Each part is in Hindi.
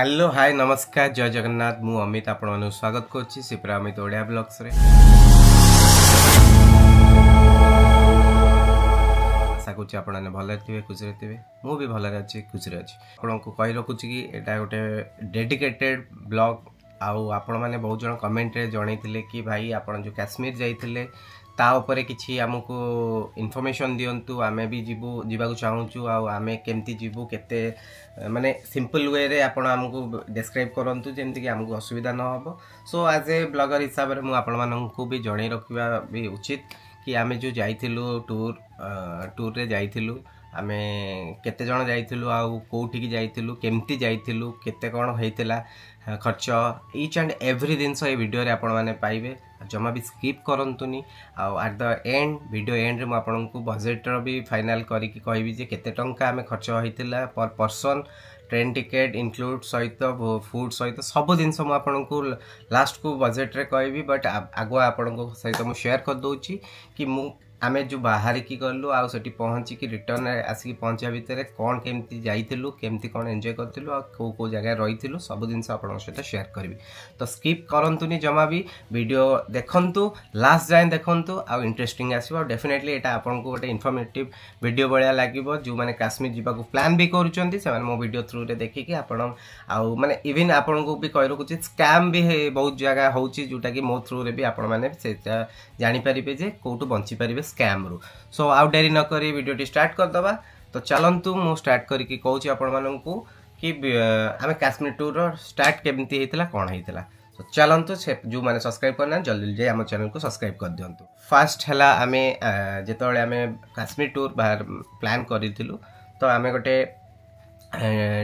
हेलो हाय नमस्कार जय जगन्नाथ मु अमित आपण स्वागत करुच्ची सिप्रा अमित ओडिया ब्लॉग्स रे। आशा करुच्ची आपण भल थे खुशी थे मु भी भल अच्छी खुशी अच्छी आपन को कही रखुची कि एटा गोटे डेडिकेटेड ब्लॉग आउ आपण मैंने बहुत जन कमेंट रे जणैथिले कि भाई आपण जो काश्मीर जाइथिले ता उपरे किछि हमकु इन्फॉर्मेशन दियंतु आमे भी जीवाकू चाहूचु आमे केमती जीवु केते माने सिंपल वे रे आपण हमकु डिस्क्राइब करंतु जेमति कि हमकु असुविधा न होबो। सो एज ए ब्लॉगर हिसाब रे मु आपण मानकु भी जणै रखिबा भी उचित कि आमे जो जाइथिलु टूर रे जाइथिलु आमे केते जण जाइथिलु आउ कोठी की जाइथिलु केमती जाइथिलु केते कोन हेतिला खर्च ईच एंड एवरी दिन ये वीडियो रे आपण माने पाइबे जमा भी स्किप करंतुनी आउ at the end video and रे मु आपण को बजेट रो भी फाइनल करी कि कहबी जे केते टंका आमे खर्च होइतिला पर पर्सन ट्रेन टिकेट इंक्लूड सहित फूड सहित सब दिन मु आपण को लास्ट को बजेट रे कहबी बट आगुआ आपण को सहित मु शेयर कर दोची कि मु आमे जो बाहर की गलु आ सेठी पहुंची कि रिटर्न आसिक पहुंचा भितर कौन केमती जाइथिलु केमती कौन एंजॉय करथिलु आ को जगह रहिथिलु सब दिन आपण सहित शेयर करबी। तो स्किप करंतुनी जमा भी वीडियो देखंतु लास्ट जाए देखंतु आ इंटरेस्टिंग आसीबो डेफिनेटली एटा आपण को गोटे इन्फॉर्मेटिव वीडियो बळिया लागिबो जो माने काश्मीर जीवा को प्लान भी करूचंती से माने मो वीडियो थ्रू रे देखि कि आपण आ माने इवन आपण को भी कहि रखुची स्कैम भी बहुत जगह होउची जोटा कि मो थ्रू रे भी आपण माने से जानि परिबे जे कोटू बंची परिबे स्कैम रू। सो आउ डेरी न करी वीडियो स्टार्ट कर दबा। तो चलंतु मु स्टार्ट करी कि कहूची आपण माननकु कि आमे काश्मीर टूर रो स्टार्ट केमती हेतिला कोन हेतिला। तो चलंतु जो माने सब्सक्राइब करना जल्दी जे हम चैनल को सब्सक्राइब कर दियंतु। फर्स्ट हला आमे जेतोळे आमे काश्मीर टूर बाहर प्लान करिथिलु तो आमे गोटे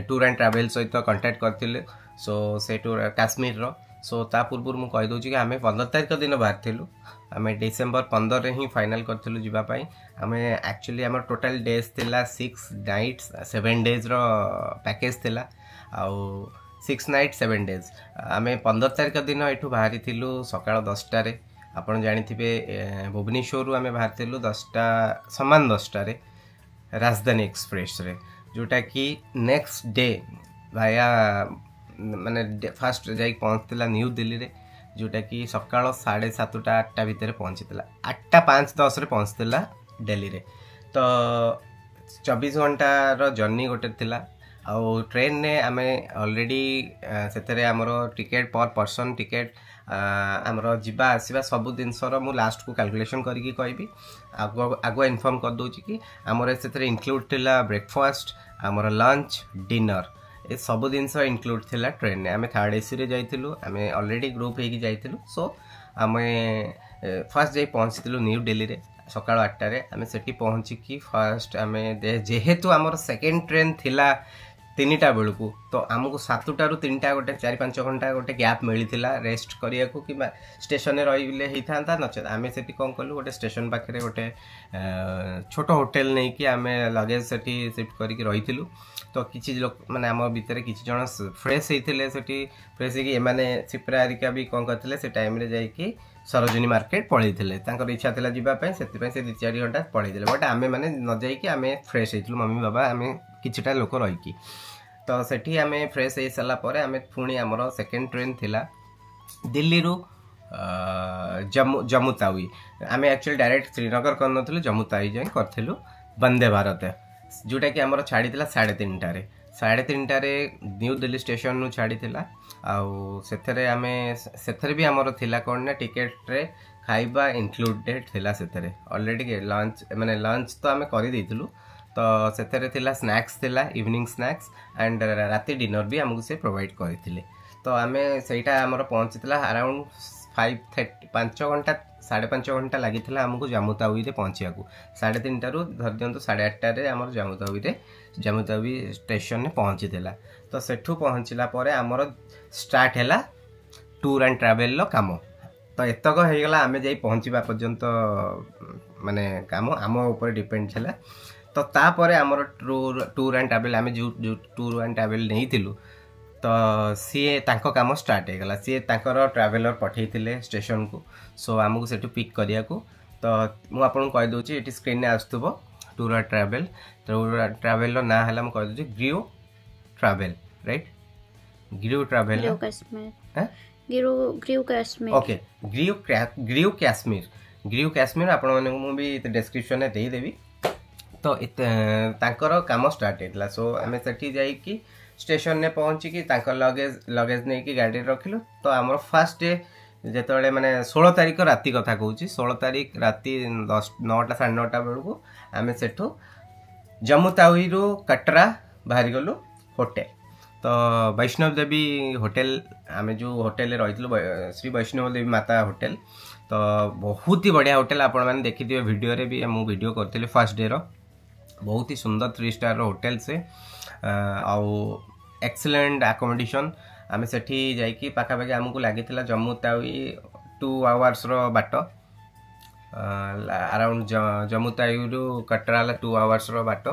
टूर एंड ट्रैवल सहित कांटेक्ट करथिले। सो से टूर काश्मीर रो सो ता पूर्व मु कहि दोची कि आमे 15 तारिख दिन बाहर थिलु आमे डिसेंबर 15 रे ही फाइनल करथिलु जिबा पई आमे एक्चुअली हमर टोटल डेज थिला 6 नाइट्स 7 डेज रो पैकेज थिला आउ 6 नाइट 7 डेज आमे 15 तारिख दिन एठु बाहरी थिलु सकाळ 10टा रे आपण जानिथिबे भुवनेश्वर आमे बाहर थिलु 10टा समान 10टा रे राजधानी एक्सप्रेस रे जोटा कि नेक्स्ट डे भाया माने फास्ट जाई पहुंचतिला न्यू दिल्ली रे जोटा कि सकाळ 7:30 8टा भितर पहुंचतिला 8टा 5:10 रे पहुंचतिला दिल्ली रे। तो 24 घंटा रो जर्नी गोटे थिला आ ट्रेन ने आमे ऑलरेडी सेतरे हमरो टिकट पर पर्सन टिकट हमरो जिबा आसीबा सब दिन सर मु लास्ट को कैलकुलेशन करी कि कहबी आगो इन्फॉर्म कर दोची कि हमरो सेतरे इंक्लूड थिला ब्रेकफास्ट हमरो लंच डिनर ए सब दिन इनक्लूड थिला ट्रेन ने आमे थर्ड एसी रे जाइथिलु आमे ऑलरेडी ग्रुप हेकी जाइथिलु। सो आमे फर्स्ट जाई पहुंचथिलु न्यू दिल्ली रे सकाळ 8टा रे आमे सेठी पहुंची कि फर्स्ट आमे जेहेतु हमर सेकंड ट्रेन थिला 3टा बेलकू तो आमको 7टा रु 3टा गोटे 4-5 घंटा गोटे गैप मिलिथिला रेस्ट करिया को कि स्टेशन रे रहिले हेई थांता नचे आमे सेठी कोन कलु गोटे स्टेशन पाखरे गोटे छोटो होटल नै कि आमे लगेज सेठी शिफ्ट करी कि रहिथिलु। तो किछि लोक माने हम भीतर किछि जण फ्रेश हेतिले सेठी फ्रेश कि एमाने सिप्रारिका भी कोन करथिले से टाइम रे जाई कि सरोजिनी मार्केट पळैथिले तांकर इच्छा थिला जिबा पय सेति पय से 2-4 घंटा पळैथिले बट आमे माने न जाई कि आमे फ्रेश हेतिलु मम्मी बाबा आमे किछिटा लोक रही कि तो सेठी आमे फ्रेश हे सला परे आमे पुणी हमरो सेकंड ट्रेन थिला दिल्ली रु जम्मू तावी आमे एक्चुअली डायरेक्ट श्रीनगर करनथिलु जम्मू तावी जाई करथिलु वंदे भारत जोटा कि हमरो छाड़ी थिला 3:30 रे न्यू दिल्ली स्टेशन नु छाड़ी थिला आउ सेथरे आमे सेथरे भी हमरो थिला कोन ना टिकट रे खाइबा इंक्लूडेड थिला सेथरे ऑलरेडी लंच माने लंच तो आमे करि देथिलु तो सेथरे थिला स्नैक्स थिला इवनिंग स्नैक्स एंड राती डिनर भी हमको से प्रोवाइड करथिले। तो आमे सेटा हमरो पहुंचतिला अराउंड 5 घंटा 5.5 घंटा लगी हमको जम्मू तावी रे पहुंचिया को 3:30 रु धर दियंतु 8:30 रे हमर जम्मू तावी स्टेशन ने पहुंची देला। तो सेठू पहुंचला परे हमर स्टार्ट हैला टूर एंड ट्रैवल लो काम। तो एतक हे गला आमे जाई पहुंचीबा पर्यंत माने काम आम ऊपर डिपेंड छला। तो ता परे हमर टूर एंड ट्रैवल आमे जो टूर एंड ट्रैवल नहीं थिलु तो सी तांको काम स्टार्ट हो गला सी तांकर ट्रैवलर पठेइथिले स्टेशन को। सो आमको सेठू पिक करिया को तो मु आपन कहि दोची एटी स्क्रीन ने आस्तबो टूर एंड ट्रैवल ना हला मु कहि दोची ग्रियो ट्रैवल राइट ग्रीव ट्रैवल ग्रीव कश्मीर हैं ग्रीव कश्मीर ओके ग्रीव कश्मीर आपण माने मु भी डिस्क्रिप्शन में दे देबी तो तांकर काम स्टार्ट हेतला सो आमे सेठी जाई कि स्टेशन ने पहुंची कि तांकर लगेज नहीं कि गाड़ी रखिलु तो हमर फर्स्ट डे जेतले माने 16 तारिख राती कथा कहूची 16 तारिख राती 9टा 9:30 बेलू आमे सेठू जम्मू तावी रु कटरा बाहरी गलु होटल तो वैष्णव देवी होटल आमे जो होटल रही श्री वैष्णव देवी माता होटल तो बहुत ही बढ़िया होटल आपण मैंने देखी वीडियो रे भी मु वीडियो करते फर्स्ट डे रो बहुत ही सुंदर 3 स्टार होटल से आउ एक्सीलेंट अकोमोडेशन आमे सेठी जाइकी पाखापाखि आमको लगी जम्मू तावी 2 आवर्स रो बाट अराउंड जम्मू तावी रु कटरा 2 आवर्स रो बाट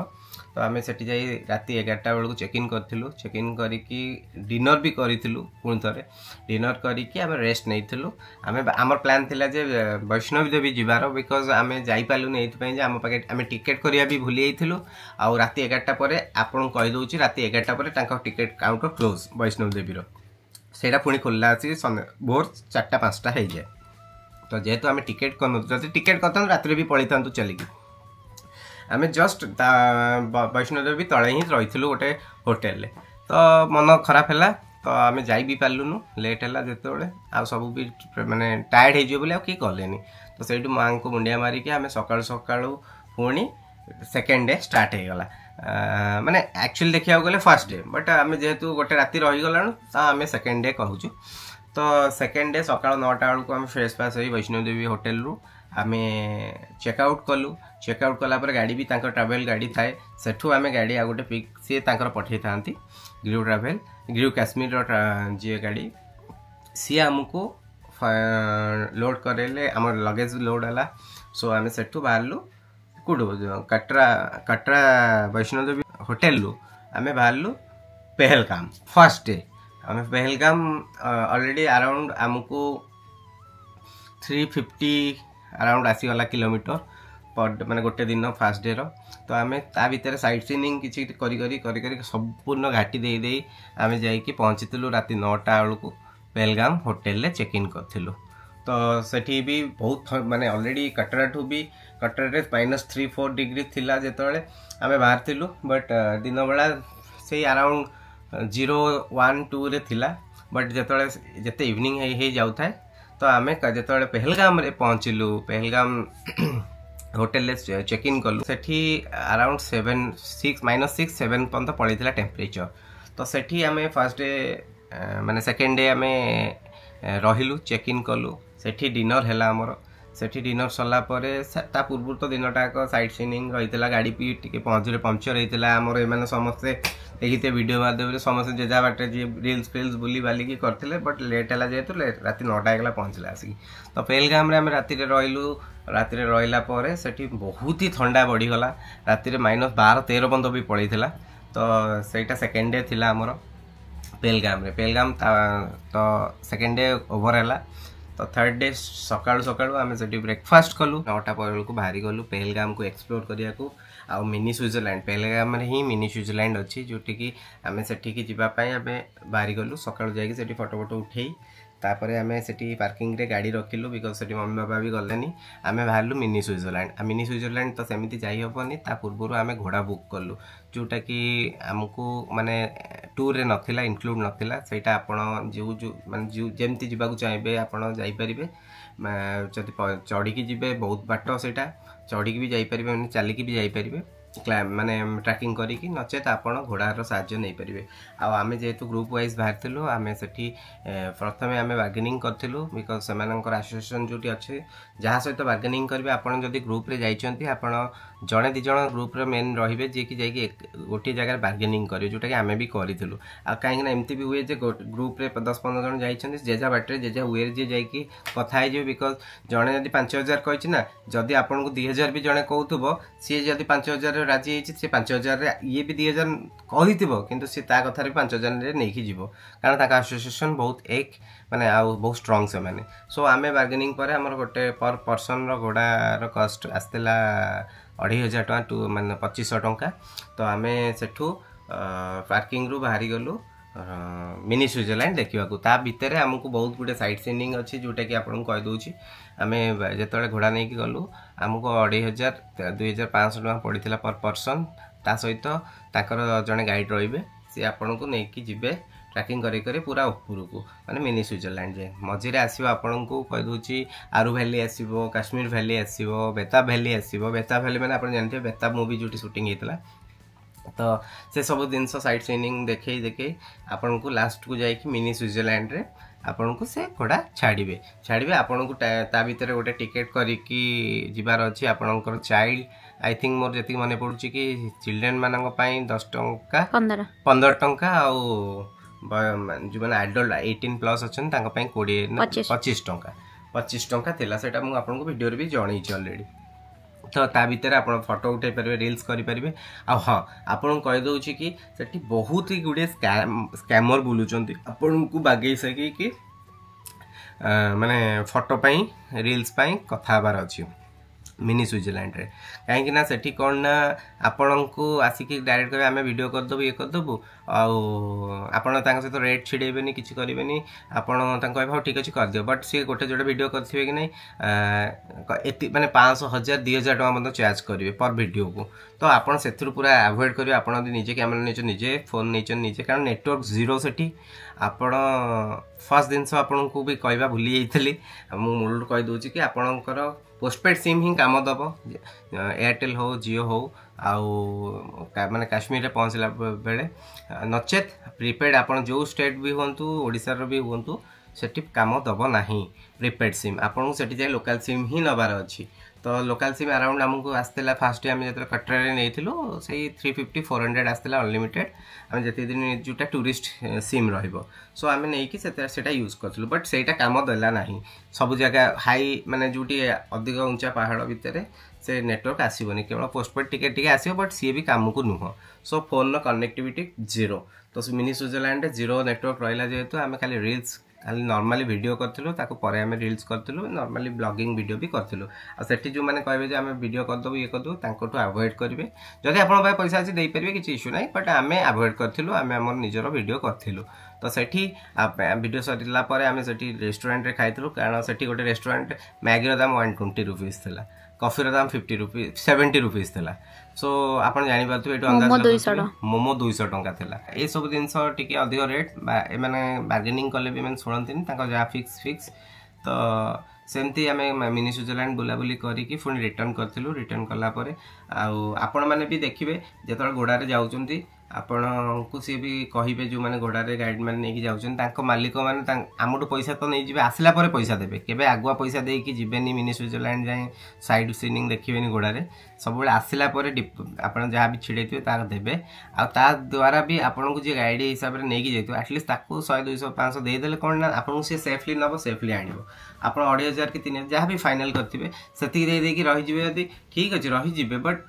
तो आमे सेठी जाई राती 11टा बेलू चेक इन करथिलु चेक इन करिकी डिनर भी करिथिलु पुणी थरे डिनर करिकी आमे रेस्ट नैथिलु आमे हमर प्लान थिला जे वैष्णव देवी जिबारो बिकॉज आमे जाई पालु नै एथि पय जे हम पाके आमे टिकट करिया भी भूली आइथिलु आ राती 11टा परे आपन कहि दोछि राती 11टा परे तांका ticket counter close Vaishno Devi रो सेटा पुणी खोलला अछि भोर 4टा 5टा हे जाय तो जेहेतु आमे टिकट करनु जति टिकट करतन रात्री भी पळितांतु चलिकी आमे जस्ट वैष्णव देवी तले ही रही गोटे होटेल तो मन खराब है तो आमे जाई भी पार्लुनु लेट है जिते आ सब भी माने टायर्ड हो बोले किए कले तो से माँ को मुंडिया मारिकी आमे सकाळु सकाळु पुणी सेकेंड डे स्टार्ट हो गला माने एक्चुअली देखिया गले फर्स्ट डे बट आमे जेहेतु गोटे राति रही गलानु तो आमे सेकेंड डे कहूँ तो सेकेंड डे सकाळ 9टा बेलू आम फ्रेश फ्राश हो वैष्णव देवी होटेल रु आमे चेकआउट कलु चेकआउट कला पर गाड़ी भी तांकर ट्रैवल गाड़ी थाए सेठू आमे गाड़ी आ गोटे पिक सी तांकर पठे थांती ग्रीव कश्मीर जी गाड़ी सी आमको लोड करेले हमर लगेज लोड हला सो आमे सेठू बाहरलु कुडो कटरा वैष्णव देवी होटेल रु आमे बाहरलु पहलगाम फर्स्ट डे आमे पहलगाम ऑलरेडी अराउंड हमको 350 अराउंड आसीगला किलोमीटर पर माने गोटे दिन फास्ट डे रो तो आमे ता भीतर साइट सीइंग किछि करी संपूर्ण घाटी दे दे आमे जाई कि पहुंचीतिलु राती 9टा बेलू पहलगाम होटल ले चेक इन करथिलु तो सेठी भी बहुत माने ऑलरेडी कटरा ठू भी कटरा रे -3-4 डिग्री थिला जेतले आमे बाहर थिलु बट दिन बेला से अराउंड 0-1-2 रे थिला बट जेतले जेते इवनिंग हे जाउ थाए तो आमे जेतले पहलगाम रे पहुंचिलु पहलगाम होटेल चेक इन कलु सेठी अराउंड -6-7 पर्यंत पड़ीला टेम्परेचर तो सेठी आमे फर्स्ट डे माने सेकेंड डे आमे रहिलु चेक इन कलु सेठी डिनर हैला हमर सेठी डिनर सरला परे ता पूर्व तो दिनटा को साइट सीइंग रहितला गाड़ी पी टिके पहुंचले पंक्चर रहितला हमर ए माने समस्त देखिते वीडियो माध्यम समस्त जेजा बाटे जे रील्स फिल्स बुली बाली की करथिले बट लेट हैला जेतु राती 9टा एकला पहुंचला आसी तो पहलगाम रे हम राती रे रहिलु राती रे रहिला परे सेठी बहुत ही ठंडा बढ़ी गला राती रे -12-13 पर्यंत भी पड़ीला तो सेटा सेकेंड डे थिला हमर पहलगाम तो सेकेंड डे ओवर हैला तो थर्ड डे सकाळु सकाळु आमे सेठी ब्रेकफास्ट कलु 9टा बेलू को बाहरी गलु पहलगाम को एक्सप्लोर करिया को आ मिनी स्विट्जरलैंड पहलगाम रे ही मिनी स्विट्जरलैंड अच्छी जोटी की आमे सेठी की जिबा पई आमे बाहरी गलु सकाळु जाई की सेठी फोटो उठेई तापरे आमे सेठी पार्किंग रे गाड़ी रखिलु बिकॉज सेठी मम्मी बाबा भी गलेनी आमे बाहरलु मिनी स्विट्जरलैंड तो सेमिति जाई हबनी ता पूर्वरु आमे घोड़ा बुक कलु जोटा कि हमको माने टूर रे नथिला इंक्लूड नथिला सेटा आपण जो माने जेमति जिबा को चाहेबे आपण जाई परिबे जति चढ़ी की जिबे बहुत बाट सेटा चढ़ी की भी जाई परिबे माने चाली की भी जाई परिबे माने ट्रैकिंग करी कि नचेत आपण घोड़ार साहाय्य नहीं पारे आमे जेहेतु ग्रुप वाइज बाहर थिलु आमे सेठी प्रथमे आमे बार्गेनिंग करथिलु बिकॉज सेमानकर एसोसिएशन जोटी अच्छे जहाँ सहित बार्गेनिंग करेंगे आपण जदि ग्रुप रे जाइछंती आपण जड़े दि जण ग्रुप रे मेन रहिबे जे कि जाई गोटे जगह बार्गेनिंग करे जोटा कि आमे भी करिथिलु आ काहे ना एमती भी हुए जे ग्रुप रे 10-15 जण जाइछंती जेजा बाटरे जेजा हुए जे जाई कि कथा हे जे बिकॉज जड़े जदि 5000 कहछि ना जदि आपण को 2000 भी जड़े कहउथबो सी जदि 5000 राजी हेछि से 5000 रे ये भी 2000 कहिथिबो किंतु से ता कथा रे 5000 रे नेकी जिवो कारण ताका एसोसिएशन बहुत एक माने आ बहुत स्ट्रांग से माने सो आमे बार्गेनिंग पर हमर गोटे पर पर्सन रो घोड़ा रो कॉस्ट आस्तेला 2500 टका माने 2500 टका तो आमे सेठू पार्किंग रु बाहरी गलु मिनी स्विट्जरलैंड देखा ता भितर आमको बहुत गुटे साइट सीइंग अच्छी जोटा कि आपको कहीदे आम जो घोड़ा नहीं गलु आमको 2500 टका पड़ा पर पर्सन ता सहित जड़े गाइड रे सी आपन को लेकिन जी ट्रैकिंग करी पूरा ऊपर को माने मिनी स्विट्जरलैंड जाए मझे आसो आपन को कहीदे आरू भैली आसो काश्मीर भैली आसो बेताब भैली आसो बेताब भैली मैंने आप जानते हैं बेताब मूवी जो शूटिंग होता तो से सब जिनस साइट सीइंग देखे आपन को लास्ट को जाइए मिनी स्विट्जरलैंड रे आपन को से घोड़ा छाड़े आपन को ता भीतर गोटे टिकेट करिकी जिबार अच्छी आपनकर चाइल्ड आई थिंक मोर जति मन पड़ुची कि चिल्ड्रेन मानक पई 10 टंका 15 टंका आउ जो मैंने एडल्ट 18 प्लस अच्छन तांका पई 25 टंका थिला सेटा मु आपन को वीडियो रे भी जणई छी ऑलरेडी तो ता भीतर आप फोटो उठे पारे रील्स करें आ हाँ आपन कहीदे कि सेठी बहुत ही गुड़े स्कैमर बुलूँ आपन को बागे सकी माने फोटो पाई रील्स पाई कथा हबार अच्छी मिनी स्विट्जरलैंड रे कहीं ना सेठी कौन ना आपण को आसिक डायरेक्ट कहे आम वीडियो करदेबू ये करदेबू आपड़ सहित रेट छिड़ेबेनि किसी करेंगे आपड़ कह ठीक अच्छे कर दियो बट सी गोटे जोटे वीडियो करेंगे कि नहीं माने 500 1000 2000 टका मतलब चार्ज करेंगे पर वीडियो को तो आपड़ से पूरा अवॉइड करेंगे आपड़ निजे कैमेरा नहीं निजे फोन नहीं निजे कारण नेटवर्क जीरो सेठी आपण फर्स्ट जिनस आपन को भी कहवा भूली जाइली मूल कहीदे कि आपणकर पोस्टपेड सिम ही काम दब एयरटेल हो जियो हो आउ माने काश्मीर रे पहुँचला बेले नचेत प्रीपेड आपन जो स्टेट भी हूँ ओडिशार भी हूँ सेठी काम दब नाही प्रीपेड सिम आपन सेठी जाए लोकल सिम ही नबार अच्छी तो लोकल सिम अराउंड आमको आसला फास्ट आम जो कटरा नहीं से 350 400 आसला अनलिमिटेड आम जिते दिन जोटा टूरिस्ट सिम सो आम नहीं से यूज करूँ बट सेटा काम देला ना सब जगह हाई माने जोटी अधिक उंचा पहाड़ भितर से नेटवर्क आसबनी केवल पोस्टपेड टिके आसो बट सी भी काम को नुह सो फोन कनेक्टिविटी जीरो तो मिनी स्विट्जरलैंड जीरो नेटवर्क रहा जेहेतु आम खाली रील्स खाली नॉर्मली वीडियो करथिलु ताको परे हमें रील्स करथिलु नॉर्मली ब्लॉगिंग वीडियो भी करथिलु आ सेठी जो माने कहबे जे हमें वीडियो कर दबो ये कर दो तांको टू अवॉइड करिवे जदि आपन भाई पैसा अछि देई परिवे किछि इशू नाही बट हमें अवॉइड करथिलु हमें हमर निजरो वीडियो करथिलु तो सेठी वीडियो सरिला परे हमें सेठी रेस्टोरेंट रे खाइथिलु कारण सेठी गोटे रेस्टोरेंट मैगी रो दाम 120 रुपीस थिला कॉफी रो दाम 50 रुपीस 70 रुपीस थिला सो आपन जानि पाथु एटो अंदाज मोमो 200 टंका थिला ए सब जिंस टिके अधिक रेट ए माने बार्गेनिंग कले भी मन सुनंतिन ताको जा फिक्स तो सेमती आम मिनी स्विट्जरलैंड बुलाबुली करिकी पुणी रिटर्न करथिलु रिटर्न कला परे आपण माने भी देखिबे जेतळ घोड़ा रे जाउचंती आपण को सी भी कहिबे जो माने घोड़ा रे गाइड मैंने नहीं जाउछन तांको मालिक माने आमटू पैसा तो नहीं जीवे आसला परे पैसा देबे केबे आगुआ पैसा देई कि जीवेनी मिनी स्विट्जरलैंड जाए साइड सीनिंग देखिबेनी घोड़ा रे सब आसला परे आपण जहाँ भी छिड़ेथिबे तार देबे आ ता द्वारा भी आपण को जे गाइड हिसाब रे नेकी जैतो एटलीस्ट ताको 100 200 500 दे देले कोन ना आपण से सेफली नबो सेफली आनिबो आपण 2500 कि 3000 जहाँ भी फाइनल करथिबे सेति दे देकी रहि जिवे यदि ठीक अछि रहि जिवे बट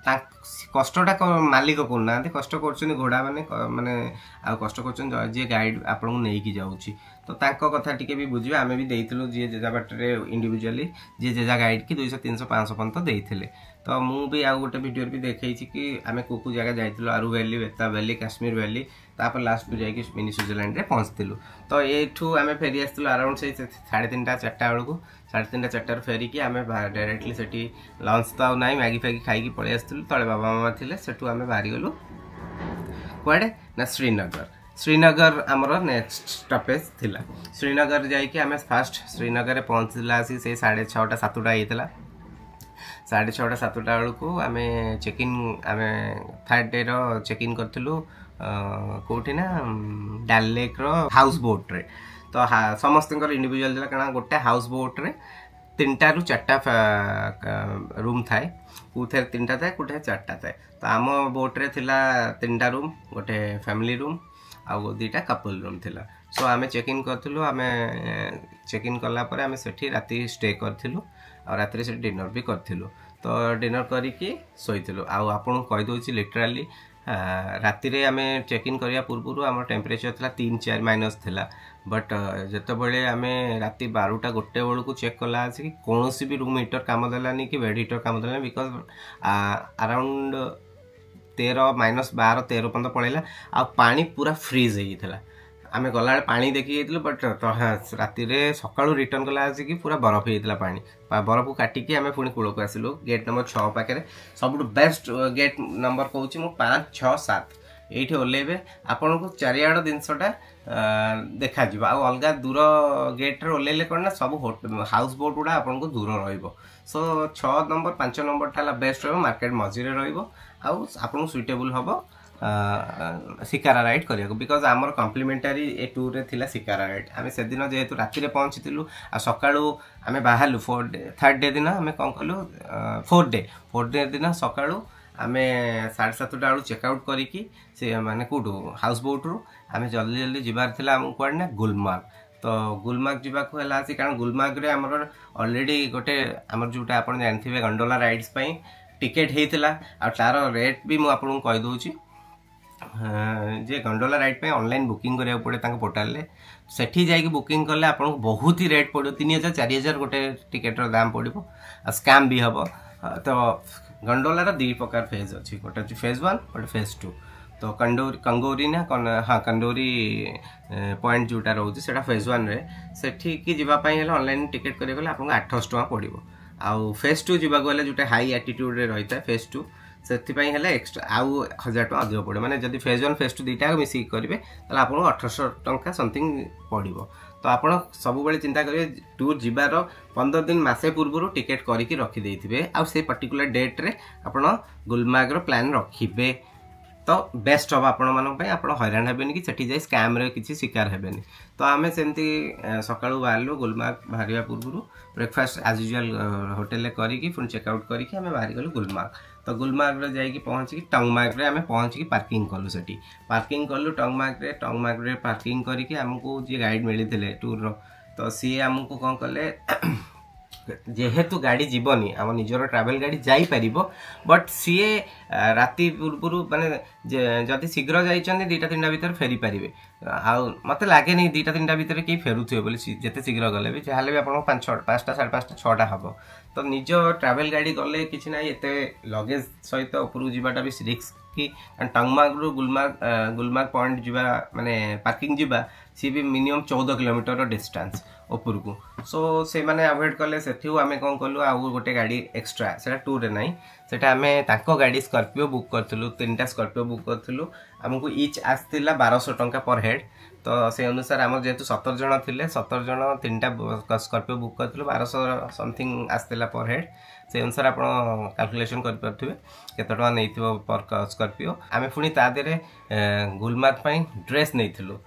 कष्टटा मालिक करना कष्ट कर घोड़ा माने आ कष्ट कर जी गाइड आपन को नहीं जाऊँगी तो तांको कथा टिके भी बुझे आम भी देइथिलु जी जेजा बाटे इंडिविजुअली जी जेजा गाइड की 200 300 500 पर्यंत देइथिले तो मु भी आउ गोटे वीडियो भी देखई कि आम को जगह जाइथिलु आरू वैली बेताब वैली काश्मीर वैली तापर लास्ट भी जाइए मिनी स्विट्जरलैंड रे पहुँचलु तो एठू आम फेरी आसलु अराउंड से 3:30 4टा बेलू 3:30 4टार फेरिकी आम डायरेक्टली से लंच तो आउ ना मैगी फैगी खाई पलि आसलु तले बाबा मामा थे सेठू आम बाहरी गलु कुआडे ना श्रीनगर आमर नेक्स्ट स्टॉपेज थिला श्रीनगर जाइए आम फास्ट श्रीनगर पहुँचला आसी से 6:30 7टा होता 6:30 7टा बेलू आम चेक इन आम थर्ड डे रो चेक इन करूँ कौटी ना डाल लेक रो हाउस बोट रे तो समस्त इंडिविजुअल था कारण गोटे हाउस बोट रे 3टा रू 4टा रूम थाए कौथे 3टा थाए कौटे 4टा थाए तो आम बोट रे थिला 3टा रूम गोटे फैमिली रूम आउ 2टा कपल रूम थिला सो आम चेक इन करूँ आम चेक इन कलापर आम से राति स्टे करूँ और राति से डिनर भी करूँ तो डिनर करके शोलु आपन कहीदे लिटराली राति रे आम चेक इन करिया पूर्व आम टेम्परेचर था 3-4 माइनस थिला बट जितेबाला आम राति 12टा 1 बेलू चेक कला कि कौन भी रूम हीटर काम देलानी कि बेड हीटर काम देलानी बिकज अराउंड 13 -12 13 पर्यंत पड़ेगा आ पानी पूरा फ्रीज होता आमे गला पानी देखी जाइलु बट राति रे सकाळु रिटर्न कला आसी पूरा बरफ हेतला पानी बरफ काटिकी आमे पुणी कूल को आसिलु गेट नंबर 6 पाखे सबुठ बेस्ट गेट नंबर कहूँ मु 5 6 7 ये ओल्लेबे आपन को चारिआड़ जिनसटा देखा आ अलग दूर गेट्रे ओल्ले कौन ना सब हाउस बोट गुड़ा आपन को दूर सो 6 नंबर 5 नंबर टा बेस्ट रही मार्केट मझीरे आपन सुइटेबल हम शिकारा राइड करने बिकज आमर कम्प्लीमेंटारी ए टूर रे थिला शिकारा राइड आम से दिन जेहेतु राति रे पहुँची आ सकाळु आम बाहरलु 3rd डे दिन आम कौन कलु 4th डे दिन सकाळु आमे 7:30 बेलू चेकआउट करिकी से माने कोटू हाउस बोट रु आमे जल्दी जल्दी जीवार थिला हम कुआड ना गुलमार्ग तो गुलमार्ग जीवा को हला से कारण गुलमार्ग रे हमर ऑलरेडी गोटे हमर जोटा आपण जानथिबे गंडोला राइड्स पई टिकट हेतिला आ तार रेट भी मु आपन कहि दोची जे गंडोला राइड पे ऑनलाइन बुकिंग करिया पड़े तांको पोर्टल ले सेठी जाई बुकिंग करले आपन बहुत ही रेट पड़ो 3000 4000 गोटे टिकट रो दाम पड़िबो आ स्कैम भी हबो तो गंडोलार 2 प्रकार फेज अच्छी गोटे अच्छी फेज 1 गोटे फेज 2 तो कंगोरी ना हाँ कंडोरी पॉइंट जोटा रोचे से फेज 1 रे सेठी की जीवाई ऑनलाइन टिकेट करेंगे आपको 800 टଙ୍କା पड़ो आउ फेज 2 जीवा गले जोटा हाई एटीट्यूड रे रही है फेज 2 से एक्सट्रा आउ 1000 टଙ୍କା अधिक पड़े माने जदि फेज 1 फेज 2 दुईटा मिसिक करेंगे तो आपको 1800 टଙ୍କା समथिंग पड़ो तो आपड़ सब चिंता करेंगे टूर जीवार 15 दिन मसे पूर्व टिकेट करके रखिदे आ पर्टिकुलर डेट रे आपण गुलमार्ग प्लान रखिबे तो बेस्ट हम आपण मानी आप हैरान हेबेनि कि सेठी जाई स्कैम रे किसी शिकार हेबेनि तो आमे सेमती सकाळु बाहरलु गुलमार्ग बाहरिया पूर्व ब्रेकफास्ट एज यूजुअल होटल करिकी पुणी चेकआउट करिकी आमे बाहरी गलु गुलमार्ग तो गुलमार्ग रे जाई पहुँची टंगमार्ग रे आमे पहुँची पार्किंग कलु सेठी पार्किंग कलु टंगमार्ग रे पार्किंग करिकी हमको जे गाइड मिलिथिले टूर रो तो सी हमको कौन कले जेहेतु गाड़ी जीवनी आम निजर ट्रैवल गाड़ी जाई परिबो बट सीए राति पूर्व माने जदि शीघ्र जाइछन्ती 2-3टा भीतर फेरी पारिबे आ मते लागे नहीं 2-3टा भीतर के फेरुथिबे बोली जेते शीघ्र गले भी चाहले भी आपन 5टा 5:30 6टा हबो तो निज ट्रैवल गाड़ी गले किछि नाही एते लगेज सहित ऊपर जीवाटा भी रिस्क कि टंगमार्ग रु गुलमार्ग पॉइंट जीवा माने पार्किंग जीवा सी भी मिनिमम 14 किलोमीटर डिस्टेंस ऊपर को सो से माने अवॉइड कले सेठू आमे कोन कलु आ गोटे गाड़ी एक्स्ट्रा सेटा टूर रे नाही सेटा आमे ताको गाड़ी स्कॉर्पियो बुक करथलु 3टा स्कॉर्पियो बुक करथलु हमको ईच आस्तिला 1200 टଙ୍କା पर हेड तो से अनुसार आम जेहेतु 17 जन थिले 17 जन 3टा स्कॉर्पियो बुक करथलु 1200 समथिंग आस्तिला पर हेड से अनुसार आप कैलकुलेशन कर पारे केत टका नहीं पर स्कॉर्पियो आमे पुणी ता देरे गुलमार्ग पई ड्रेस नहीं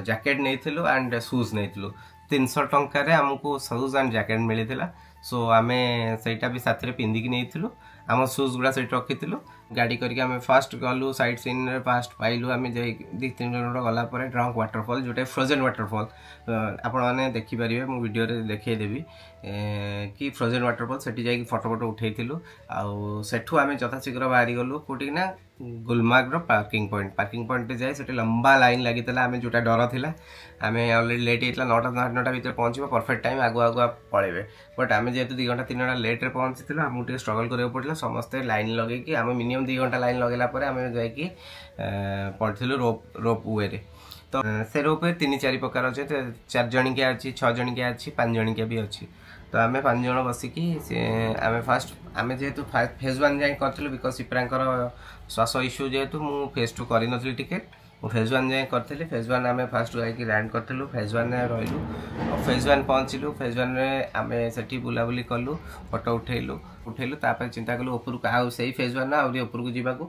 जैकेट नहीं एंड शूज नहीं 300 टंका रे हमको शूज एंड जैकेट मिलता सो आमे सेटा भी साथ रे पिंदी नहीं आम शूज गुड़ा से रखी गाड़ी करके आमे फास्ट गलु साइड सीन रे फास्ट पाइलु आमे जाई 2-3 किलोमीटर गला पर drunk waterfall Jote frozen waterfall आपण माने देखि परिबे मु वीडियो रे देखै देबी कि फ्रोजन वाटरफॉल सेठी जाई फोटो उठैथिलु आ सेठू आमे जथा शीघ्र बाहरी गलु कोटी ना गुलमार्ग रो पार्किंग पॉइंट जाए सेठी लंबा लाइन लागितला आमे जोटा डर थिला आमे ऑलरेडी लेट हेतला 9टा भीतर पहुंचबो परफेक्ट टाइम आगु पळेबे बट आमे जेतु 2 घंटा 3 घंटा लेट रे पहुंचथिलु हमु टे स्ट्रगल करियो पड़ला समस्त लाइन लगे कि आमे मिनिमम 2 घंटा लाइन लगेला परे आमे जाई कि पड़थिलु रोप वे रे तो से रोप वे 3-4 प्रकार अछि 4 जणिकिया अछि 6 जणिकिया अछि 5 जणिकिया भी अछि तो आम 5 जन बसिकी आम फास्ट आम जेहेतु फेज 1 जाए करूँ बिकज सिप्रांकर श्वास इश्यू जेहेतु मु फेज 2 कर टिकेट फेज 1 जाए करी फेज 1 आम फास्ट जाकि लैंड करूँ फेज 1 रही फेज 1 पहुँचलु फेज 1 आम से बुलाबुली कलु फोटो उठेलु चिंता कलु उपरको आउ से फेज 1 आहरी उपरको जावाक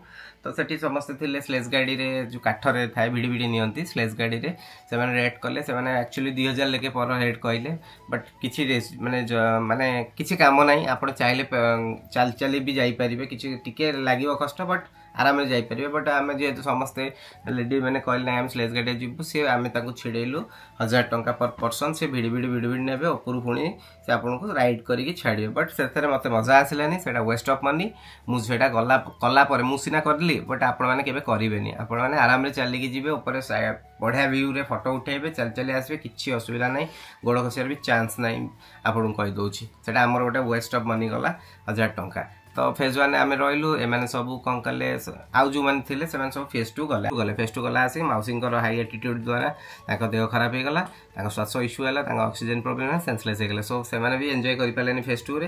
तो सेठी समस्ते थे स्लेज गाड़ी रे जो काठरे थाए भिड़ी भिड़ी नियंती स्लेज गाड़ी रे से माने रेट कले से माने एक्चुअली 2000 लेके पर हेड कहले बट किछि माने किछि काम नाही आपण चाहिले चली भी जाई परिबे किछि टिके लागिवो कष्ट बट आराम से जाई परिबे बट आमे जेहेतु समस्ते लेडी मैंने कहले ना आम स्लेज गाड़ी जीवु सी आम छिड़ेलु 1000 टंका पर पर्सन से भिड़ी नेबे ऊपर पुणी से आपको राइड करके छाड़े बट से मत मजा आसलानी से वेस्ट ऑफ मनी मुझे गला कला पर मुझा करली बट आपण मैंने केबे करिवेनी आपण मैंने आराम से चलिकी जीवे ऊपर बढ़िया व्यू रे फोटो उठेबे चली आसबे किछि असुविधा नहीं गोड़ खसियार भी चांस नहीं आपन कहि दोछि सेटा हमर गोटे वेस्ट ऑफ मनी गला 1000 टंका तो फेज 1 आम रही एम सब कौन कले आउ जो मैंने थे सब फेज 2 गले फेज 2 गला आसिक मौसी हाई एटीट्यूड द्वारा देह खराब हो गला श्वास इश्यू है ऑक्सीजन प्रोब्लेम है सेंसलेस हो गले सो से भी एंजॉय करें फेज 2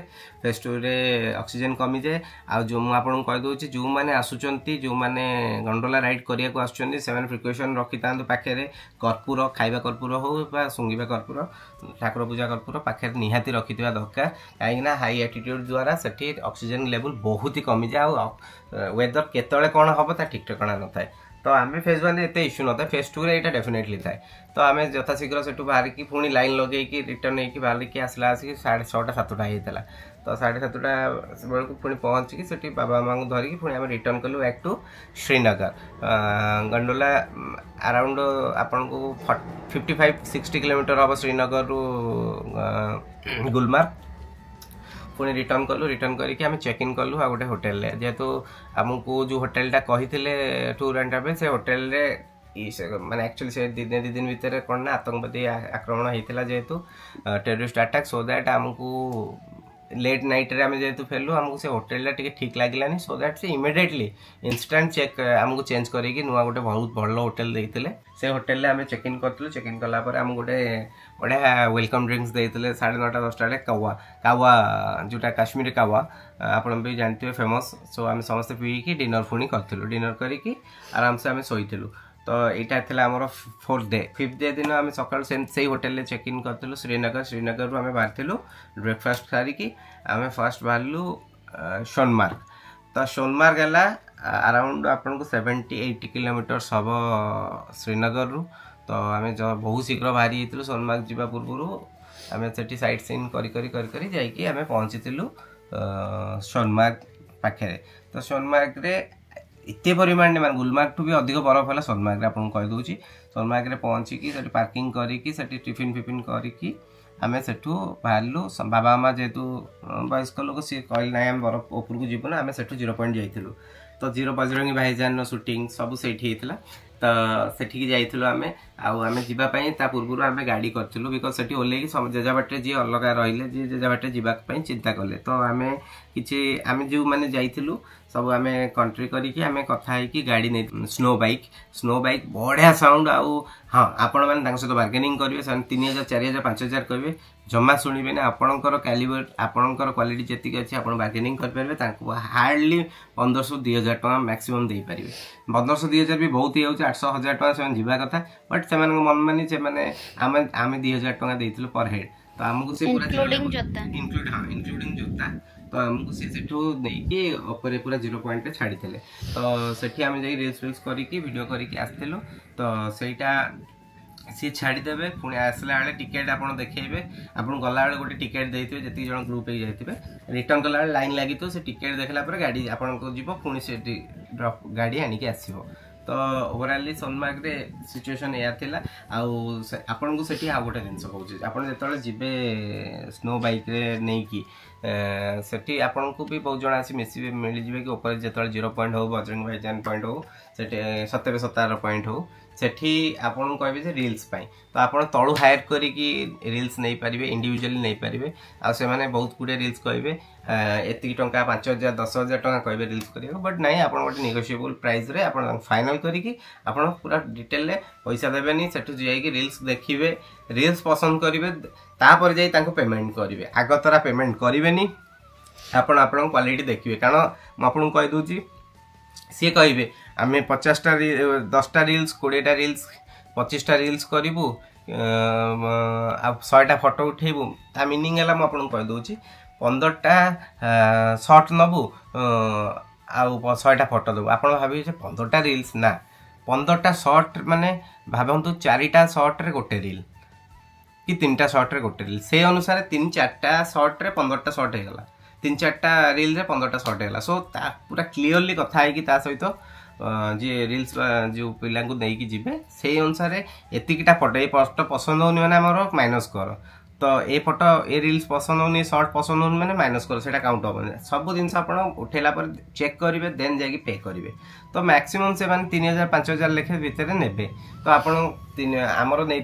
रे ऑक्सीजन कमी जाए आ जो मुझे कहीदे जो मैंने आसुँच जो मैंने गंडोला राइड करने को आसुँच से प्रिकॉशन रखी था पाखे कर्पूर खाଇବା कर्पूर हो शुंघा कर्पूर ठाकुर पूजा कर्पूर पाखे निहाती रखि दरकार कहीं हाई एटीट्यूड द्वारा से ऑक्सीजन लेवल बहुत ही कमी जाए वेदर केतले कौन हम ठीक ठिकाना न थाए तो आम फेज 1 एत इश्यू न था फेज 2 रे डेफिनेटली थाए तो आम यथाशीघ्र से बाहर की पुणी लाइन लगे रिटर्न होगी बाहर की आसला आसिक 6:30 7टा होता तो 7:30 बेलू पुणी पहुँचिकी से बाबा माँ को धरिकी पुणी आम रिटर्न कलु back to Srinagar gondola around आपन को 55-60 किलोमीटर हम श्रीनगर रु गुलमार्ग पुणी रिटर्न कलु रिटर्न करके आम चेक इन कलु आ गोटे होटेल जेहेतु आमको जो होटेलटा कही टूर एंड ट्रावेल से होटेल माने एक्चुअली से दिन 2 दिन भितर कौन ना आतंकवादी आक्रमण होता जेहेतु टेररिस्ट अटैक सो दैट आमको लेट नाइट रे आम जेहेतु फेलु आमको से होटेल ठीक लगे सो दैट से इमिडिएटली इंस्टांट चेक आमको चेंज करके नुआ गोटे बहुत भल होटेल देते से होटेल आम चेक इन करूँ चेक इन कलापर आम गोटे बढ़िया वेलकम ड्रिंक्स देते 9:30 10टा कावा कावा जोटा काश्मीरी कावा आप भी जानते फेमस सो आम समस्ते पीकी डिनर पुणी करूँ डिनर करके आराम से आम शोलु तो यहाँ आमर 4th डे 5th डे दिन आम सका से होटेल चेक इन करूँ श्रीनगर रू आम बाहर ब्रेकफास्ट सारिकी आम फर्स्ट बाहर सोनमार्ग तो सोनमार्ग है अराउंड आपन को 70-80 किलोमीटर हम श्रीनगर रू तो आम बहुत शीघ्र बाहरी सोनमार्ग जावा पूर्व आम से साइट सीन करी जाइए आम पहुँची सोनमार्ग पाखे तो सोनमार्ग रे इतने परिमाण मान गुलमार्ग ठू भी अधिक बरफ है सोनमार्ग आपको कहीदे सोनमार्ग पहुँचिकी पार्किंग करी टिफिन फिफिन करी आम सेठू बाहरलु बाबा माँ जेहेतु वयस्क लोक सी कहले ना आम बरफ ऊपर को जीवन आम से 0 पॉइंट जाइलु तो 0 बजरंगी भाईजान शूटिंग सब से तो सेठिकी जाइलु आम आम जावाई पूर्व आम गाड़ी करूँ बिकज से ओल्ल जेजा बाटे जी अलग रही जी जेजा बाटे जावाई चिंता कले तो आम कि आम जो मैंने जाइलु सब आम कंट्री करी आम कथा गाड़ी नहीं स्नो बाइक बढ़िया साउंड आउ हाँ आपण मैंने सहित बार्गेनिंग करेंगे 3000 4000 5000 कहे जमा शुणे ना आपणकर कैलिबर आपणकर क्वालिटी जी अच्छी आप बार्गेनिंग करेंगे हार्डली 1500-2000 टका मैक्सिमम दे पारे 1500-2000 भी बहुत ही 800-1000 टका से जावा कथा बट से मन मानी से आम 2000 टका देते पर हेड तो आमको से इंक्लूडिंग जोता तो आमको से पूरा 0 पॉइंट छाड़ी तो सेठी आम जाई रील्स करके वीडियो करके आसलु तो सेटा सी छाड़ीदे पुणी आसला बेले टिकेट आप देखेबे आप गला बेले गोटे टिकेट देते जी जन ग्रुप हो जाए रिटर्न कला लाइन लगी तो से टिकेट देखला गाड़ी आपको जीव पुणी से ड्रप गाड़ी आणिकी आसो तो ओवरऑली सोनमार्ग रे सिचुएशन या थिला आपन को सेठी आ गोटे जिनस कहूँ आपन जेतले जिबे स्नो बाइक रे नहीं कि सेठी आपन को भी बहुत जन आसी मिसी मिल जिवे कि ऊपर जेतले 0 पॉइंट हो बजरंग भाईजान पॉइंट हो सेठी 70-17 पॉइंट हो सेठी आपन कहबे जे रील्स पाई तो आपन तळु हायर करी कि रील्स नहीं पारिबे इंडिविजुअली नहीं पारिबे आ से माने बहुत गुडे रील्स कहबे एति टंका 5000 10,000 टंका कहबे रील्स करियो बट नहीं आपन गोटे नेगोशिएबल प्राइस रे आपन फाइनल करी कि आपन पूरा डिटेल रे पैसा देबेनी सेठु जाई कि रील्स देखिबे रील्स पसंद करिवे तापर जाई तांको पेमेंट करिवे आगतरा पेमेंट करिवेनी आपन आपन क्वालिटी देखिबे कारण म आपन कहि दोची सी कहे आम 50टा 10टा रील्स 20टा रील्स 25टा रील्स करूँ 100टा फोटो उठेबू ता मीनिंग है मुझे कहीदे 15टा शॉर्ट नबू आउ 100टा फोटो देबू आप भावे 15टा रील्स ना 15टा शॉर्ट माने भावतु 4टा शॉर्ट रे गोटे रील कि 3टा शॉर्ट रे गोटे रील से अनुसार 3-4टा शॉर्ट रे 15टा शॉर्ट होगा 3-4टा रील रे 15टा शॉर्ट होगा सो पूरा क्लीयरली कथा है कि सहित जी रील्स जो पिला को देकी जीवे से अनुसार एतिकीटा फोटो ये फोटो पसंद होनी मैंने आमर माइनस कर तो ये फोटो ये रील्स पसंद होनी शॉर्ट पसंद होनी मैंने माइनस कर से काउंट हम सब जिन आप उठेला पर चेक करेंगे देन जाकि पे करेंगे तो मैक्सिमम से मैंने 3000-5000 लेखे भितर ने तो आपड़ आमर नहीं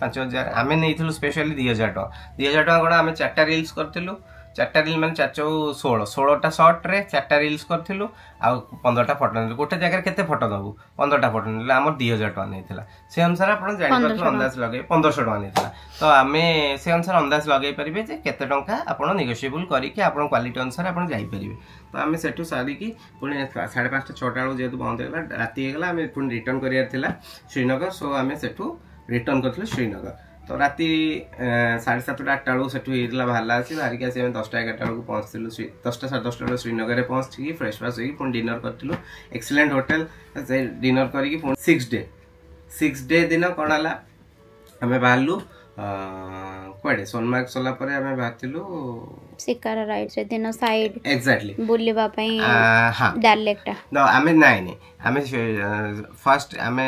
5000 आम नहीं स्पेशली 2000 टका 2000 टका कौन आम 4टा रील्स करूँ चार्टा रिल मान 4 16टा शॉर्ट्रे 4टा रिल्स करूँ आ 15टा फटो ना गोटे जगह केते फटो दबू 15टा फटो ना आम 2000 टका नहीं से अनुसार आप जापर अंदाज लगे 1500 टका नहीं तो आम से अनुसार अंदाज लगे पारे केते टंका आप नेगोशिएबल करके आप क्वालिटी अनुसार आप जापर तो आम से सारिकी पुणी 5:30 6टा बेलू जेहतु बंद होगा राति होगा आम पुणी रिटर्न करार श्रीनगर सो आम से रिटर्न कर श्रीनगर तो राति 7:30 8टा बेलू से बाहर आसी बाहरिक आसी 10टा 11टा बेलू पहुँचलु 10टा 10:30 बेलू श्रीनगर पहुँची फ्रेश फ्राश होगी पुणी डिनर करूँ एक्सीलेंट होटल डिनर करके 6 डे दिन कौन है आम बाहरलु कड़े सोनमार्ग सरला आम बाहर शिकार राइड से दिन साइड एक्जेक्टली बुलवा हाँ डाल लेकटा तो आम नाई आम फर्स्ट आम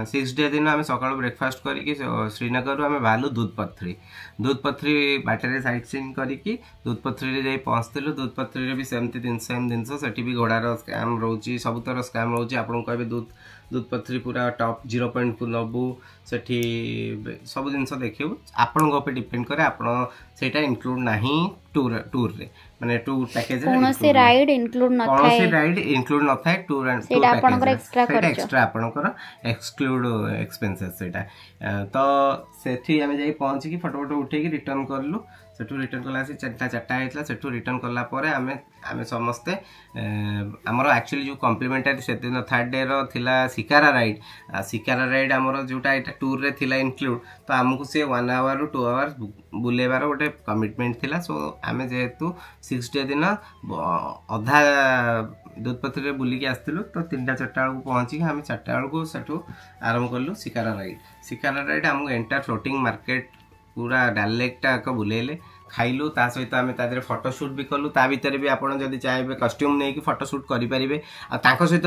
6 डे दिन आम सकाल ब्रेकफास्ट करके श्रीनगर आम बाहर दूधपथरी बाटर साइट सीन करके दूधपथरी जा पहुँचलु दूधपथरी भी सेम जिनस से भी घोड़ार स्कैम रोचे सबुतर स्कैम रोचे आपको कहे दूधपथरी पूरा टॉप 0 पॉइंट को नबू से सब जिनस देखू आपण डिपेंड करे आपण सेटा इंक्लूड नहीं टूर रे माने टूर पैकेज कौन से राइड इंक्लूड न थाए न थाए tour and tour package extra आपनकर एक्सक्लूड एक्सपेंसेस सेटा तो सेठी हम जाई पहुंची की फोटो उठे की रिटर्न करलु सेठू रिटर्न कला से 4टा होता सेठू रिटर्न कला आम समस्ते आमर एक्चुअली जो कम्प्लीमेंटारी से दिन 3rd डे थिला शिकारा राइड आमर जोटा यहाँ टूर रे थिला इंक्लूड तो आमको से 1 आवर रु 2 आवर बुलेबार गोटे कमिटमेंट थिला सो आम जेहेतु 6 डे दिन अधा दूधपथरी बुलिकी आसलु तो 3टा 4टा बेलू पहुँची आम 4टा बेलू सेठू आरंभ कलु शिकारा राइड आमको एंटायर फ्लोटिंग मार्केट पूरा डाल लेकटा बुलेले खाइलु ता सहित आम तादे फोटोशूट भी कलु ता भितर भी आपड़ जदि चाहिए कस्ट्यूम नहीं कि फोटोशूट करेंगे आ सहित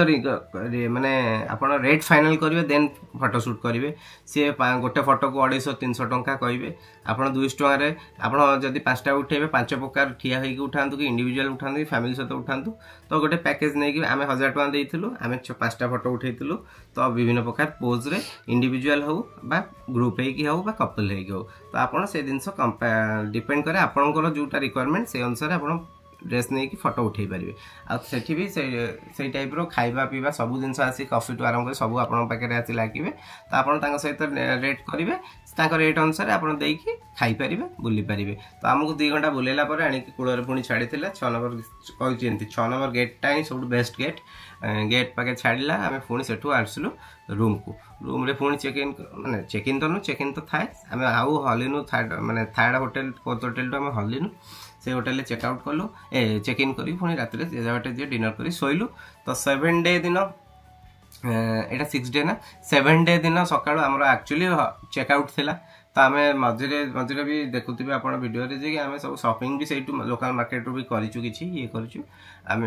माने आप रेट फाइनाल करेंगे देन फोटोशूट करेंगे सी गोटे फोटो को 250-300 टंका कहे आप 200 टकर आप जब 5टा उठेबे 5 प्रकार ठिया होगी उठातु कि इंडिविजुअल उठातु कि फैमिली सहित उठातु तो गोटे पैकेज नहीं कि आम 1000 टका देइथिलु आम 5टा फोटो उठेइथिलु तो विभिन्न प्रकार पोज रे इंडिविजुअल हो बा ग्रुप होगी हो बा कपल होगी हो तो आपड़ से जिनस डिपेंड करे आपणकर जोटा रिक्वायरमेंट से अनुसार आप ड्रेस नहीं कि फोटो उठे पारे आठी भी से टाइप खाଇବା पीवा सब जिन आसी कॉफी टू आरंभ कर सब आपे आसी लगे तो आप सहित रेट करेंगे रेट अनुसार आप खाईपारे बुली पारे तो आमको 2 घंटा बुलेला आणिक कूल पुणी छाड़ी 6 नंबर कहते 6 नंबर गेटा ही सब बेस्ट गेट पाके छाड़ा आम पुणी से आसलु रूम रे पुणी चेक इन माने चेक इन तो थाए आम आउ हलिनु माने 3rd hotel 4th hotel to आम हलिनु से होटेल चेकआउट कलु चेक इन करी पुणी रात जे डिनर करी शोलु तो 7 डे दिन एटा 6 डे ना 7 डे दिन सकाळु हमर एक्चुअली चेकआउट थिला तो आम मझे भी देखुवे आप वीडियो जे आम सब शॉपिंग भी सही लोकल मार्केट भी करूँ कि ये करूँ आम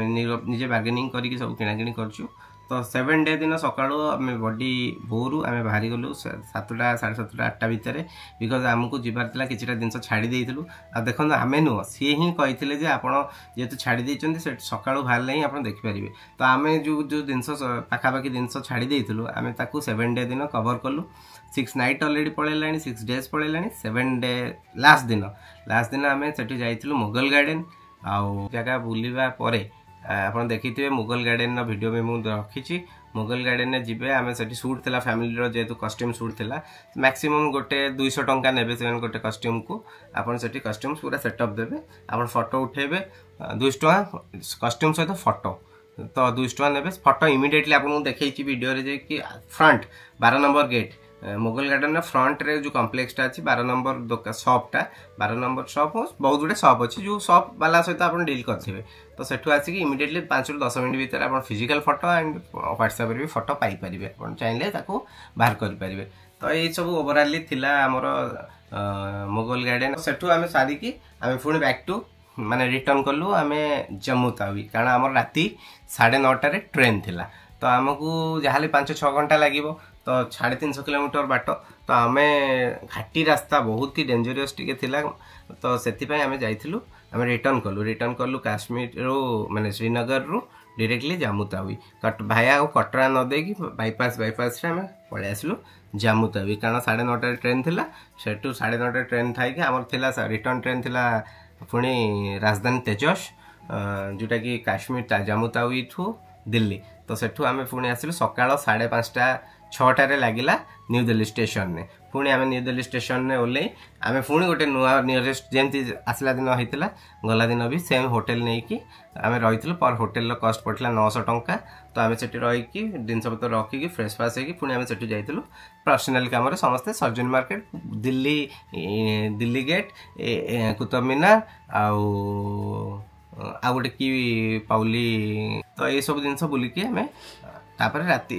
निजे बार्गेनिंग करके सब किणाकिणी करूँ तो 7 डे दिन सकाळु आम बडी भोरू आम बाहरी गलु 7टा 7:30 8टा भितर बिकज आमको जीवार था किसी जिन छाड़ी देलु आ देखो आम नुह सी ही कही आपड़ जेहतु छाड़ी देते से सकाळु बाहर ही आप देखिपारे तो आम जो जिनस पाखापाखि जिनस छाड़ी देलु आम 7 डे दिन कवर कलु 6 नाइट अलरेडी पड़ेला 6 डेज पड़ेला 7 डे लास्ट दिन आम से जाइलु मुगल गार्डन आउ जगह बुलवा आप देखिए मुगल गार्डन वीडियो में मुझे रखी मुगल गार्डन में जीवे आम से शूट थी फैमिली जेहतु कस्ट्यूम शूट थी मैक्सिमम गोटे 200 टंका ने गोटे कस्ट्यूम को आपड़ी कस्ट्यूम पूरा सेटअप देवे आप फोटो उठेबे 200 टंका कस्ट्यूम सहित फोटो तो 200 टंका ने फोटो इमिडिएटली आपको देखी वीडियो कि front 12 number gate Mughal garden front रे जो कम्प्लेक्सटा अच्छी 12 नंबर शॉपटा 12 नंबर शॉप बहुत गुटे शॉप अच्छी जो शॉप वाला सहित आप डील करेंगे तो सेठू आसिक इमिडिएटली 5 ରୁ 10 मिनट भितर आप फिजिकल फोटो एंड व्हाट्सएप भी फोटो पाइपर आप चाहिए बाहर करेंगे तो ये सब ओवरऑली थिला आमर मुगल गार्डन सेठू आम सारिकी आम पुणी बैक टू माने रिटर्न कलु आम जम्मू तावी कारण आम राति 9:30 ट्रेन थिला तो आमको जहाँ 5-6 घंटा लगे तो 350 किलोमीटर बाट तो आम घाटी रास्ता बहुत ही डेंजरियस टिके थिला तो से आम जाइलु आम रिटर्न कलु काश्मीर रो माने श्रीनगर रु डायरेक्टली जम्मू तावी भाया कटरा न देकी बाईपास रे आम पड़े आसलु जम्मू तावी कारण 9:30 ट्रेन थिला सेठू 9:30 ट्रेन थाई आमर थिला रिटर्न ट्रेन थिला पुणी राजधानी तेजस जोटा कि काश्मीर जम्मू तावी ठू दिल्ली तो सेठू आम पुणी आसिलु सकाळ 5:30-6 लगिला न्यू दिल्ली स्टेशन ने पुणी आम न्यू दिल्ली स्टेशन ने ओल्ले आम पुणी गोटे नुआ नियरेस्ट जमी आसला दिन होता गला दिन भी सेम होटेल नहीं कि आम रही पर होटेल कस्ट पड़ता 900 टंका तो आम से रही जिनपतर रखिकी फ्रेश फ्राश होगी पुणी आम से जाइलु पर्सनाल कम समस्ते सर्जन मार्केट दिल्ली गेट कुतुब मीनार आ गोटे कि पाउली तो ये सब जिन बुलिकी आम तापर राति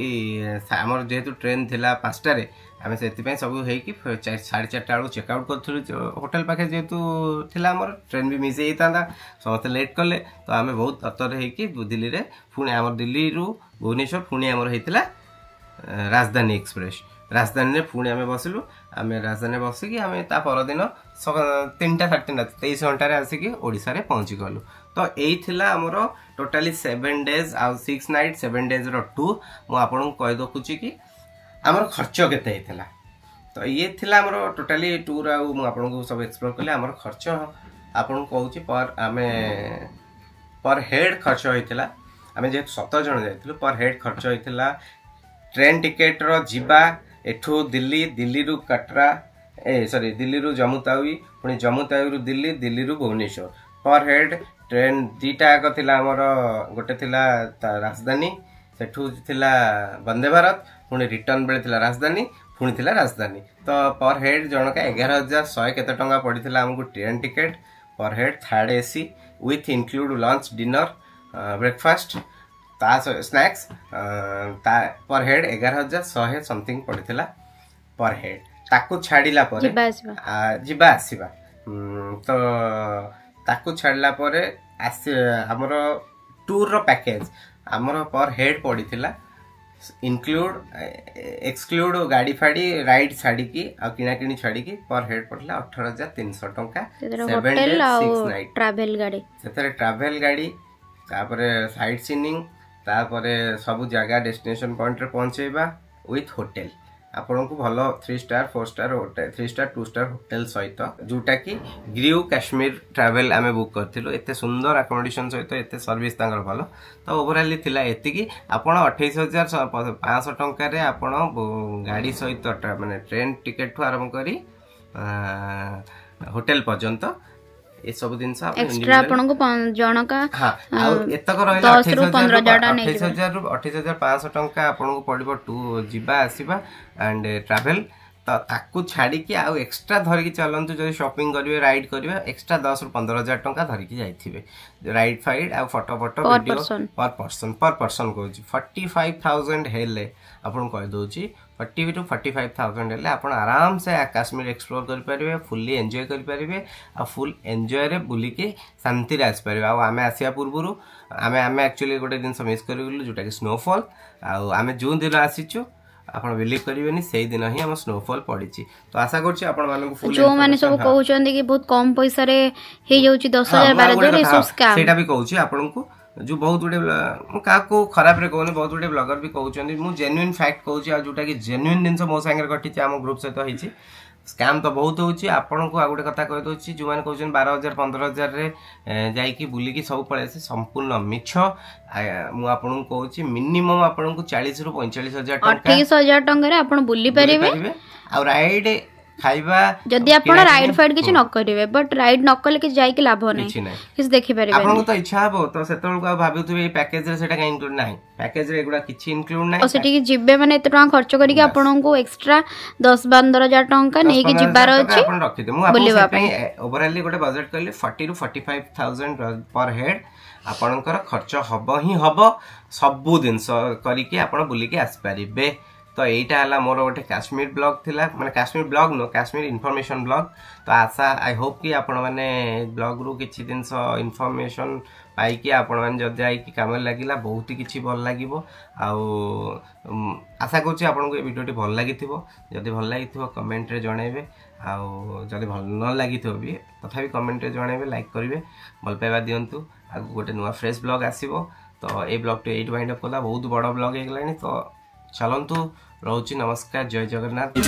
आमर जेहेतु ट्रेन थिला 5टारे आम से सब होगी 4:30 बेलू चेकआउट करूँ होटेल पाखे जेहेतु थिला आमर ट्रेन भी मिस होता समस्ते लेट कले तो आम बहुत तत्पर हो दिल्ली रे पुणी आमर दिल्ली रु भुवनेश्वर पुणी आमर होता राजधानी एक्सप्रेस राजधानी रे पुणी आम बसिलु आम राजधानी बसिकी आम ता परदिन 3:30 23 घंटे आसिकी ओडिशा रे पहुँची गलु तो यही थिला आमर टोटाली 7 डेज आ 6 नाइट 7 डेज रो टूर मु आपन कहि दखुची कि आमर खर्च केते हेतला तो ये थिला आमर टोटाली टूर आ मु आपन को सब एक्सप्लोर करले आमर खर्च आपन कहूची पर आमे पर हेड खर्च होइतला आमे जे 17 जण जाइतलु पर हेड खर्च होइतला ट्रेन टिकेट रो जिबा एठू दिल्ली रु कटरा सॉरी दिल्ली रु जम्मू तावी पुणी जम्मू तावी रु दिल्ली रु भुवनेश्वर पर हेड ट्रेन दीटा आग थिला हमर गोटे थिला राजधानी सेठू थिला वंदे भारत पुणी रिटर्न बेले थिला राजधानी पुणी थिला राजधानी तो पर हेड जनका 11,100 केते टंका पड़िथिला हमकु ट्रेन टिकेट पर head third AC with include lunch dinner breakfast ता स्नैक्स पर हेड 11,100 समथिंग पड़िथिला पर हेड ताकू छाड़िला परे जिबा आसीबा तो ताकू छाड़ला परे हमर टूर रो पैकेज हमर पर हेड पड़िथिला इंक्लूड एक्सक्लूड गाड़ी फाड़ी राइड छाड़ी की आ किना किनी छाड़ी की पर हेड पड़ला 18,300 टंका 7 डेज 6 नाइट ट्रैवल गाड़ी सेतरे ट्रैवल गाड़ी तापरे साइट सीनिंग तापरे सब जगह डेस्टिनेशन पॉइंट रे पहुंचेबा विथ होटल आपन को भलो 3 star 4 star hotel 3 star 2 star hotel सहित जोटा कि ग्रीव काश्मीर ट्रैवल आमे बुक करथिलु एते सुंदर अकोमोडेशन सहित एते सर्विस तांगर भलो तो ओवरऑल थिला एति कि आपन 28,500 टंका रे आपन गाड़ी सहित माने ट्रेन टिकट ठु आरंभ करी होटल पर्यंत ए सब दिन सा एक्स्ट्रा आपन को जनका हां आ एतक रहला 28,500 टंका आपन को पड़िबो टू जिबा आसीबा एंड ट्रैवल तो ताकू छाड़ी कि आ एक्स्ट्रा धरिकी चलंतु जदि शॉपिंग करिवे राइड करिवे एक्स्ट्रा 10-15,000 टंका धरिकी जाइथिबे राइड फाइड आ फोटो वीडियो पर पर्सन कहूची 45,000 हेले आपन कहि दोची 40 to 45,000 हेले आपन आराम से कश्मीर एक्सप्लोर कर परिवे फुल्ली एन्जॉय कर परिवे आ फुल एन्जॉय रे बुली के शांति रे आस परिवे आ आमे आसिया पूर्वरु आमे एक्चुअली गोटे दिन मिस करिगलु जोटा कि स्नोफॉल आ आमे जून दिन आसीचु आपण बिलीव करिवेनी सेही दिन ही हम स्नोफॉल पड़ीची तो आशा करछि आपण मानको फुल जो माने सब कहउचंदी कि बहुत कम पैसा रे हे जाउची 10,000 12,000 रे सब स्कैम सेटा भी कहउची आपण को जो बहुत गुडे मु का को खराब रे कहने बहुत गुडे ब्लॉगर भी कहउचंदी मु जेन्युइन फैक्ट कहउची आ जोटा कि जेन्युइन दिन मो संगे घटिची हम ग्रुप सहित होईची स्कैम तो बहुत होची आपण को आ गुडे कथा कहि दोची जो माने कहउचन 12,000 15,000 रे जाई की बुली की सब पळे से संपूर्ण मिछ मु आपण को कहउची मिनिमम आपण को 40 रु 45,000 टंका 28,000 टंका रे आपण बुली परिबे आ राइड खाइबा जदी आपण राइड फाइड किछ न करिवे बट राइड न कले कि जाई कि लाभ नै किछ देखि परिबे आपण तो इच्छा हबो तो सेतल को भाबितु ए पैकेज रे सेटा का इंक्लूड नाही पैकेज रे एगुडा किछ इंक्लूड नाही और सेठी कि जिबे माने एते टका खर्च करी कि आपण को एक्स्ट्रा 10-15,000 टंका नै कि जिबार अछि आपण रखि दे मु आपण ओवरऑल गोटे बजट करले 40 to 45,000 पर हेड आपणकर खर्च हबो ही हबो सब दिन करी कि आपण बुली के आस परिबे तो यहीटा है मोर गोटे काश्मीर ब्लॉग थिला माने काश्मीर ब्लॉग नो काश्मीर इनफॉरमेशन ब्लॉग तो आशा आई होप कि आपण माने ब्लॉग रु किछि दिन इनफॉरमेशन पाई कि आपण माने जदि आई कि काम लागिला बहुत ही किछि भल लागिवो आ आशा करछि आपण को ए वीडियोटी भल लागिथिबो जदि भल लागिथिबो कमेंट रे जणाइबे आ जदि भल न लागिथिबो भी तथापि कमेंट रे जणाइबे लाइक करिवे भल पाइबा दियंतु आ गोटे नुवा फ्रेश ब्लॉग आसीबो तो ए ब्लॉग टे 8 वाइंड अप कला बहुत बड़ ब्लॉग हेगलानी तो चलंतु रोची नमस्कार जय जगन्नाथ।